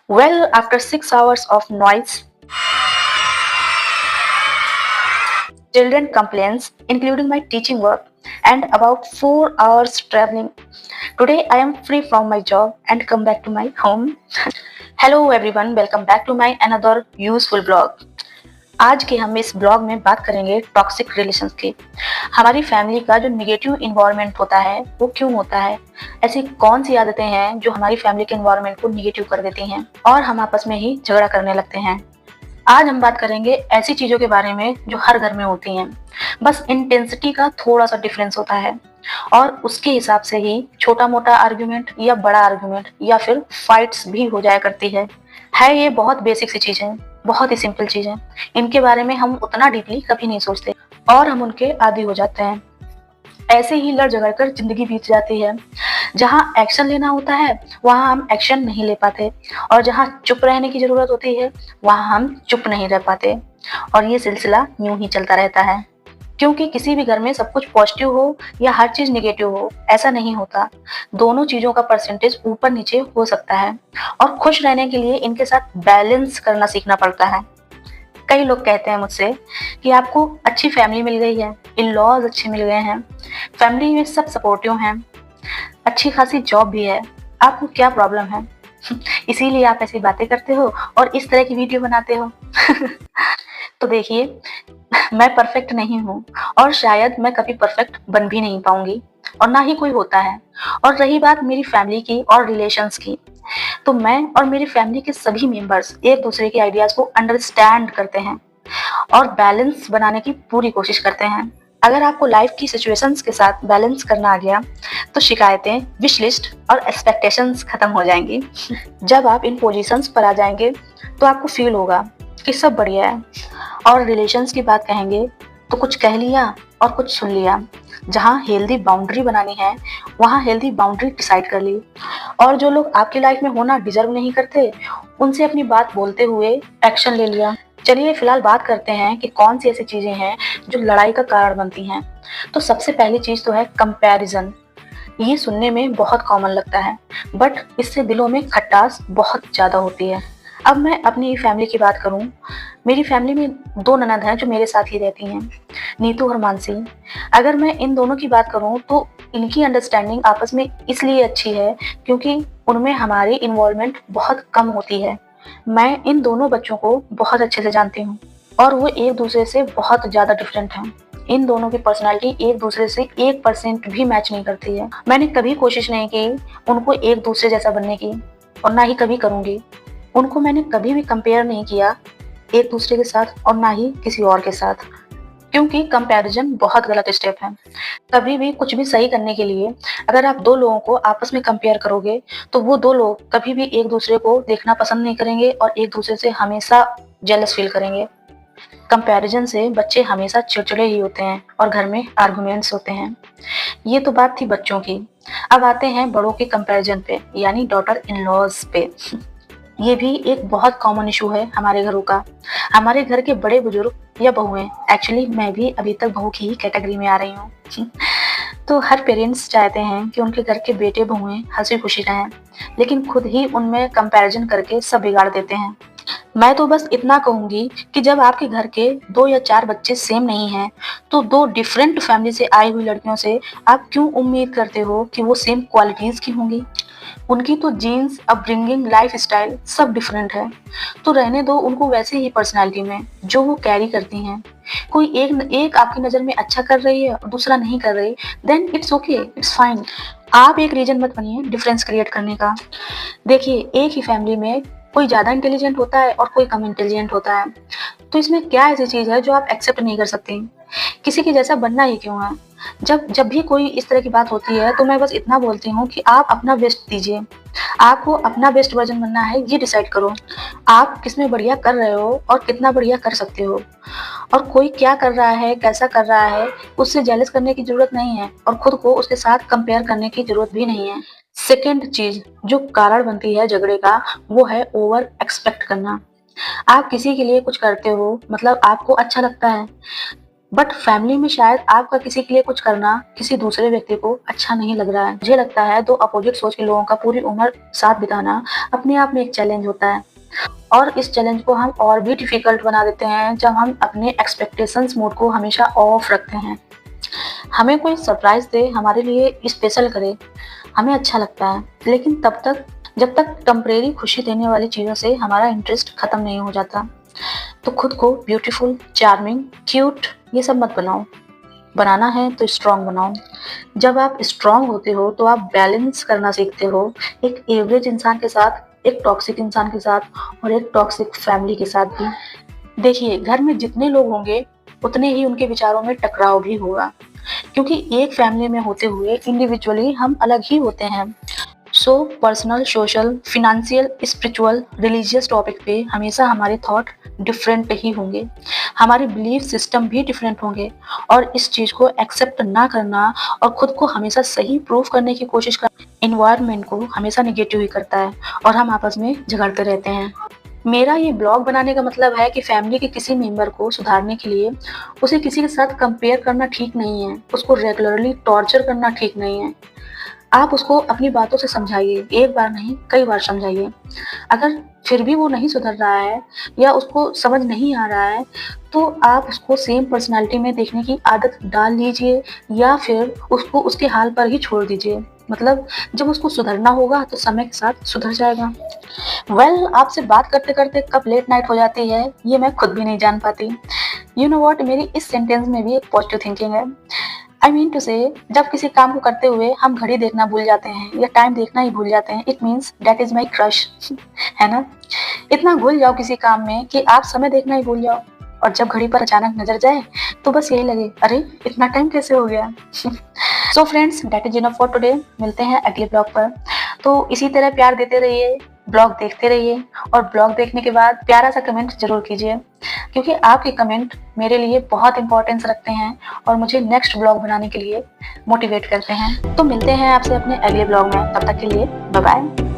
Well, after 6 hours of noise, children complaints, including my teaching work, and about 4 hours traveling, today I am free from my job and come back to my home. Hello everyone, welcome back to my another useful blog. आज के हम इस blog में बात करेंगे toxic relations की। हमारी family का जो निगेटिव इन्वायरमेंट होता है वो क्यों होता है, ऐसी कौन सी आदतें हैं जो हमारी फैमिली के इन्वायरमेंट को निगेटिव कर देती हैं और हम आपस में ही झगड़ा करने लगते हैं। आज हम बात करेंगे ऐसी चीजों के बारे में जो हर घर में होती हैं, बस इंटेंसिटी का थोड़ा सा डिफरेंस होता है और उसके हिसाब से ही छोटा मोटा आर्ग्यूमेंट या बड़ा आर्ग्यूमेंट या फिर फाइट्स भी हो जाया करती है। ये बहुत बेसिक सी चीज है, बहुत ही सिंपल चीज है। इनके बारे में हम उतना डीपली कभी नहीं सोचते और हम उनके आदी हो जाते हैं। ऐसे ही लड़ झगड़ कर जिंदगी बीत जाती है। जहाँ एक्शन लेना होता है वहाँ हम एक्शन नहीं ले पाते और जहाँ चुप रहने की जरूरत होती है वहाँ हम चुप नहीं रह पाते और ये सिलसिला यूं ही चलता रहता है। क्योंकि किसी भी घर में सब कुछ पॉजिटिव हो या हर चीज निगेटिव हो, ऐसा नहीं होता। दोनों चीजों का परसेंटेज ऊपर नीचे हो सकता है और खुश रहने के लिए इनके साथ बैलेंस करना सीखना पड़ता है। कई लोग कहते हैं मुझसे कि आपको अच्छी फैमिली मिल गई है, इन लॉज अच्छे मिल गए हैं, फैमिली में सब सपोर्टिव हैं, अच्छी खासी जॉब भी है, आपको क्या प्रॉब्लम है? इसीलिए आप ऐसी बातें करते हो और इस तरह की वीडियो बनाते हो। तो देखिए, मैं परफेक्ट नहीं हूँ और शायद मैं कभी परफेक्ट बन भी नहीं पाऊंगी और ना ही कोई होता है। और रही बात मेरी फैमिली की और रिलेशंस की, तो मैं और मेरी फैमिली के सभी मेंबर्स एक दूसरे के आइडियाज को अंडरस्टैंड करते हैं और बैलेंस बनाने की पूरी कोशिश करते हैं। अगर आपको लाइफ की सिचुएशंस के साथ बैलेंस करना आ गया तो शिकायतें, विश लिस्ट और एक्सपेक्टेशंस खत्म हो जाएंगी। जब आप इन पोजीशंस पर आ जाएंगे तो आपको फील होगा कि सब बढ़िया है। और रिलेशंस की बात कहेंगे तो कुछ कह लिया और कुछ सुन लिया। जहाँ हेल्दी बाउंड्री बनानी है वहाँ हेल्दी बाउंड्री डिसाइड कर ली और जो लोग आपकी लाइफ में होना डिजर्व नहीं करते उनसे अपनी बात बोलते हुए एक्शन ले लिया। चलिए फिलहाल बात करते हैं कि कौन सी ऐसी चीजें हैं जो लड़ाई का कारण बनती हैं। तो सबसे पहली चीज तो है कंपैरिजन। ये सुनने में बहुत कॉमन लगता है बट इससे दिलों में खटास बहुत ज्यादा होती है। अब मैं अपनी फैमिली की बात करूं, मेरी फैमिली में 2 ननद हैं जो मेरे साथ ही रहती हैं, नीतू और मानसी। अगर मैं इन दोनों की बात करूं तो इनकी अंडरस्टैंडिंग आपस में इसलिए अच्छी है क्योंकि उनमें हमारी इन्वॉल्वमेंट बहुत कम होती है। मैं इन दोनों बच्चों को बहुत अच्छे से जानती हूँ और वो एक दूसरे से बहुत ज्यादा डिफरेंट हैं। इन दोनों की पर्सनालिटी एक दूसरे से 1% भी मैच नहीं करती है। मैंने कभी कोशिश नहीं की उनको एक दूसरे जैसा बनने की और ना ही कभी करूंगी। उनको मैंने कभी भी कंपेयर नहीं किया एक दूसरे के साथ और ना ही किसी और के साथ, क्योंकि कंपैरिजन बहुत गलत स्टेप है। कभी भी कुछ भी सही करने के लिए अगर आप 2 लोगों को आपस में कंपेयर करोगे तो वो 2 लोग कभी भी एक दूसरे को देखना पसंद नहीं करेंगे और एक दूसरे से हमेशा जेलस फील करेंगे। कंपैरिजन से बच्चे हमेशा चिड़चिड़े ही होते हैं और घर में आर्गुमेंट्स होते हैं। ये तो बात थी बच्चों की। अब आते हैं बड़ों के कंपैरिजन पे, यानी डॉटर इन लॉज पे। ये भी एक बहुत कॉमन इशू है हमारे घरों का। हमारे घर के बड़े बुजुर्ग या बहुएं, एक्चुअली मैं भी अभी तक बहू की ही कैटेगरी में आ रही हूँ। तो हर पेरेंट्स चाहते हैं कि उनके घर के बेटे बहुएं हंसी खुशी रहें, लेकिन खुद ही उनमें कंपैरिजन करके सब बिगाड़ देते हैं। मैं तो बस इतना कहूंगी कि जब आपके घर के 2 या 4 बच्चे सेम नहीं हैं, तो 2 डिफरेंट फैमिली से आई हुई लड़कियों से आप क्यों उम्मीद करते हो कि वो सेम क्वालिटीज की होंगी? उनकी तो जीन्स, अपब्रिंगिंग, लाइफ स्टाइल सब डिफरेंट है। तो रहने दो उनको वैसे ही पर्सनालिटी में जो वो कैरी करती हैं। कोई एक आपकी नज़र में अच्छा कर रही है और दूसरा नहीं कर रही, then it's okay, it's fine. आप एक रीजन मत बनिए डिफरेंस क्रिएट करने का। देखिए, एक ही फैमिली में कोई ज़्यादा इंटेलिजेंट होता है और कोई कम इंटेलिजेंट होता है, तो इसमें क्या ऐसी चीज़ है जो आप एक्सेप्ट नहीं कर सकती? किसी के जैसा बनना ही क्यों है? जब जब भी कोई इस तरह की बात होती है तो मैं बस इतना बोलती हूँ कि आप अपना बेस्ट दीजिए। आपको अपना बेस्ट वर्जन बनना है, ये डिसाइड करो। आप किसमें बढ़िया कर रहे हो और कितना बढ़िया कर सकते हो। और कोई क्या कर रहा है, कैसा कर रहा है, उससे जेलस करने की जरूरत नहीं है और खुद को उसके साथ कंपेयर करने की जरूरत भी नहीं है। सेकेंड चीज जो कारण बनती है झगड़े का, वो है ओवर एक्सपेक्ट करना। आप किसी के लिए कुछ करते हो, मतलब आपको अच्छा लगता है, बट फैमिली में शायद आपका किसी के लिए कुछ करना किसी दूसरे व्यक्ति को अच्छा नहीं लग रहा है। मुझे लगता है दो अपोजिट सोच के लोगों का पूरी उम्र साथ बिताना अपने आप में एक चैलेंज होता है, और इस चैलेंज को हम और भी डिफिकल्ट बना देते हैं जब हम अपने एक्सपेक्टेशंस मोड को हमेशा ऑफ रखते हैं। हमें कोई सरप्राइज दे, हमारे लिए स्पेशल करे, हमें अच्छा लगता है, लेकिन तब तक जब तक टेम्परेरी खुशी देने वाली चीज़ों से हमारा इंटरेस्ट खत्म नहीं हो जाता। तो खुद को ब्यूटीफुल, चार्मिंग, क्यूट ये सब मत बनाओ। बनाना है तो स्ट्रांग बनाओ। जब आप स्ट्रांग होते हो तो आप बैलेंस करना सीखते हो, एक एवरेज इंसान के साथ, एक टॉक्सिक इंसान के साथ, और एक टॉक्सिक फैमिली के साथ भी। देखिए, घर में जितने लोग होंगे उतने ही उनके विचारों में टकराव भी होगा, क्योंकि एक फैमिली में होते हुए इंडिविजुअली हम अलग ही होते हैं। So personal, social, financial, spiritual, religious topic पे हमेशा हमारे थॉट डिफरेंट ही होंगे, हमारे बिलीफ सिस्टम भी डिफरेंट होंगे, और इस चीज़ को एक्सेप्ट ना करना और खुद को हमेशा सही प्रूफ करने की कोशिश करना इन्वायरमेंट को हमेशा निगेटिव ही करता है, और हम आपस में झगड़ते रहते हैं। मेरा ये ब्लॉग बनाने का मतलब है कि फैमिली के किसी मेंबर को सुधारने के लिए उसे किसी के साथ कंपेयर करना ठीक नहीं है, उसको रेगुलरली टॉर्चर करना ठीक नहीं है। आप उसको अपनी बातों से समझाइए, एक बार नहीं कई बार समझाइए। अगर फिर भी वो नहीं सुधर रहा है या उसको समझ नहीं आ रहा है, तो आप उसको सेम पर्सनालिटी में देखने की आदत डाल लीजिए, या फिर उसको उसके हाल पर ही छोड़ दीजिए। मतलब जब उसको सुधरना होगा तो समय के साथ सुधर जाएगा। आपसे बात करते करते कब लेट नाइट हो जाती है ये मैं खुद भी नहीं जान पाती। यू नो वॉट, मेरी इस सेंटेंस में भी एक पॉजिटिव थिंकिंग है। आई मीन टू से, जब किसी काम को करते हुए हम घड़ी देखना भूल जाते हैं या टाइम देखना ही भूल जाते हैं, it means that is my crush. है ना? इतना घुल जाओ किसी काम में कि आप समय देखना ही भूल जाओ, और जब घड़ी पर अचानक नजर जाए तो बस यही लगे, अरे इतना टाइम कैसे हो गया। So friends, that is enough for today. मिलते हैं अगले ब्लॉग पर। तो इसी तरह प्यार देते रहिए, ब्लॉग देखते रहिए, और ब्लॉग देखने के बाद प्यारा सा कमेंट जरूर कीजिए, क्योंकि आपके कमेंट मेरे लिए बहुत इंपॉर्टेंस रखते हैं और मुझे नेक्स्ट ब्लॉग बनाने के लिए मोटिवेट करते हैं। तो मिलते हैं आपसे अपने अगले ब्लॉग में, तब तक के लिए बाय बाय।